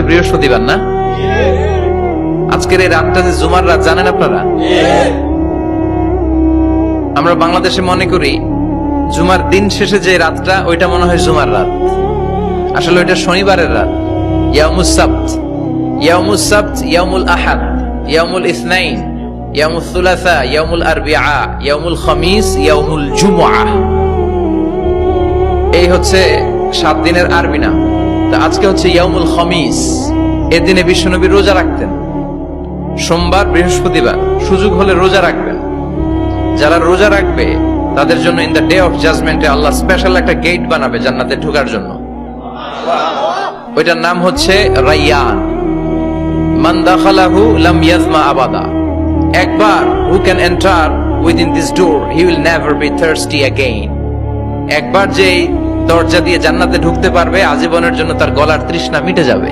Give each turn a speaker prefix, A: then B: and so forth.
A: আজকে বৃহস্পতিবার না? আজকের এই রাতটা যে জুমার রাত, জানেন আপনারা? আমরা বাংলাদেশে মনে করি জুমার দিন শেষে যে রাতটা, ওইটা মনে হয় জুমার রাত। আসলে ওইটা শনিবারের রাত। ইয়াউমুস সাbt, ইয়াউমুস সাbt, ইয়াউমুল আহাদ, ইয়াউমুল ইসনাইন, ইয়াউমুল সুলাসা, ইয়াউমুল আরবিআ, ইয়াউমুল খামিস, ইয়াউমুল জুমআহ। এই হচ্ছে 7 দিনের আরবি নাম। তো আজকে হচ্ছে ইয়াউমুল খামিস। এর দিনে বিশ্বনবী রোজা রাখতেন। সোমবার, বৃহস্পতিবার সুযোগ হলে রোজা রাখবেন। যারা রোজা রাখবে তাদের জন্য ইন দ্য ডে অফ জাজমেন্টে আল্লাহ স্পেশাল একটা গেট বানাবে জান্নাতে ঢোকার জন্য। ওইটার নাম হচ্ছে রাইয়ান। মান দাখালাহু লাম ইয়াজমা আবাদা। একবার who can enter within this door he will never be thirsty again. একবার যে দরজা দিয়ে জান্নাতে ঢুকতে পারবে, আজীবনের জন্য তার গলার তৃষ্ণা মিটে যাবে।